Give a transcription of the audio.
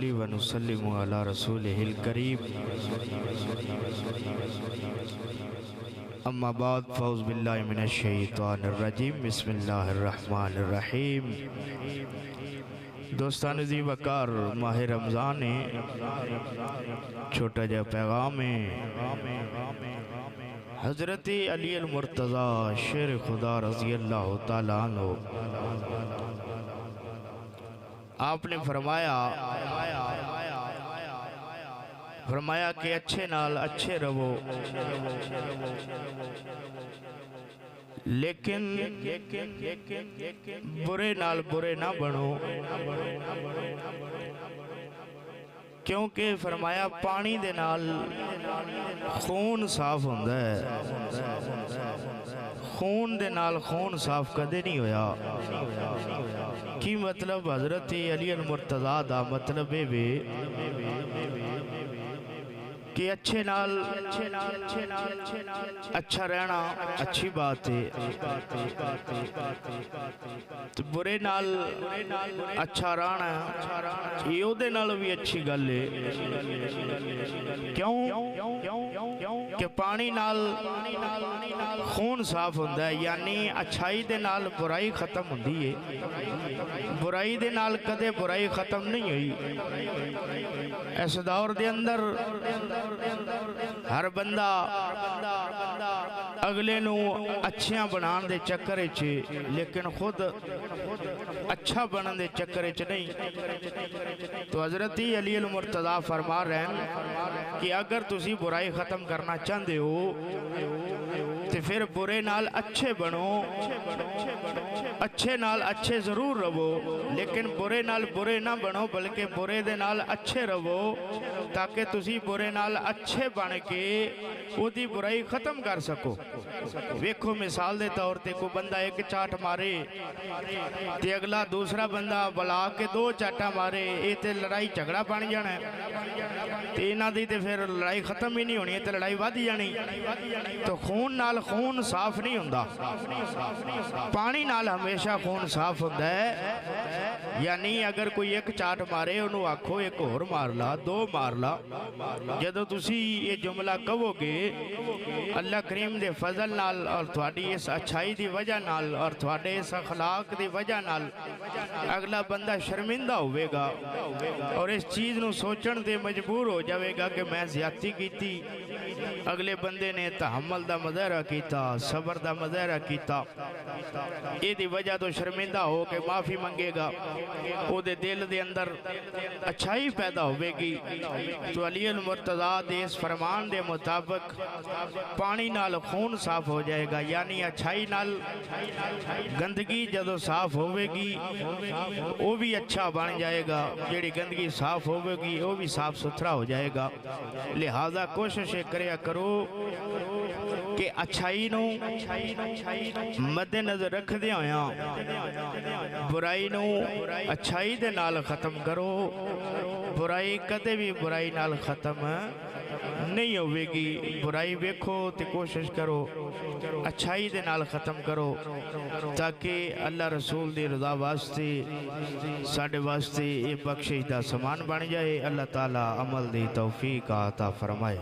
व नुसल्लिमु अला रसूलिहिल करीम। अम्मा बाद फ़ौज़ बिल्लाहि मिनश शैतानिर रजीम। बिस्मिल्लाहिर रहमानिर रहीम। दोस्तान ज़ी वकार माह रमज़ान है, छोटा जा पैगाम है। हज़रत अली अल मुर्तज़ा शेर खुदा रज़ी अल्लाह तआला अन्हु आपने फरमाया कि अच्छे नाल अच्छे रहो, लेकिन बुरे नाल बुरे ना बनो। क्योंकि फरमाया पानी दे नाल खून साफ होंदा है, खून दे नाल खून साफ कदे नहीं होया। की मतलब हज़रत अली अल मुर्तज़ा दा मतलब वे कि अच्छे नाल अच्छा रहना अच्छी बात है, तो बुरे नाल अच्छा रहना ये ओदे नाल भी अच्छी गल है। क्यों कि पानी नाल खून साफ होंदा है, यानी अच्छाई दे नाल बुराई खत्म होंदी है। बुराई दे नाल कदे बुराई खत्म नहीं हुई। इस दौर दे अंदर हर बंदा अगले नू अच्छियां बनाने दे चक्कर च, लेकिन खुद अच्छा बनने दे चक्कर च नहीं। तो हज़रत अली अल मुर्तज़ा फरमा रहे हैं कि अगर तुसी बुराई ख़त्म करना चाहते हो तो फिर बुरे नाल अच्छे बनो, अच्छे नाल अच्छे ज़रूर रहो, लेकिन बुरे नाल बुरे ना बनो, बल्कि बुरे दे नाल अच्छे रहो, ताकि तुसी बुरे नाल अच्छे बन के उदी बुराई ख़त्म कर सको। वेखो मिसाल दे तौर ते कोई बंदा एक चाट मारे ते अगला दूसरा बंदा बुला के दो चाटा मारे, ये तो लड़ाई झगड़ा बन जाना है, तो इन्हां दी ते फिर लड़ाई ख़त्म ही नहीं होनी, तो लड़ाई वध जानी। तो खून नाल खून साफ नहीं हुंदा, पानी नाल हमेशा खून साफ होता है। यानी अगर कोई एक चाट मारे उन्होंने आखो एक होर मार ला, दो मार ला। जदों तुसी ये जुमला कहोगे अल्लाह करीम दे फजल नाल और थोड़ी इस अच्छाई की वजह नाल और थोड़े इस अखलाक की वजह नाल अगला बंदा शर्मिंदा होवेगा और इस चीज़ नू सोचण ते मजबूर हो जाएगा कि मैं ज़्यादती की। अगले बंदे ने तहम्मुल दा मुज़ाहरा किया, सबर दा मुज़ाहरा किया, ये वजह तो शर्मिंदा हो के माफ़ी मंगेगा, उहदे दिल दे अंदर अच्छाई पैदा होगी। तो अली अल मुर्तज़ा दे इस फरमान दे मुताबिक पानी नाल खून साफ हो जाएगा, यानी अच्छाई नाल गंदगी जदों साफ होगी वो भी अच्छा बन जाएगा, जिहड़ी गंदगी साफ होगी वो भी साफ सुथरा हो जाएगा। लिहाजा कोशिश करिया करो कि अच्छाई नू मद्देनजर रखदे होया बुराई नू अच्छाई दे नाल खत्म करो। बुराई कदे भी बुराई नाल खत्म नहीं होगी। बुराई वेखो तो कोशिश करो अच्छाई दे नाल खत्म करो, ताकि अल्लाह रसूल दी रज़ा वास्ते साडे वास्ते ये बख्शिश दा समान बन जाए। अल्लाह ताला अमल दी तौफीक अता फरमाए।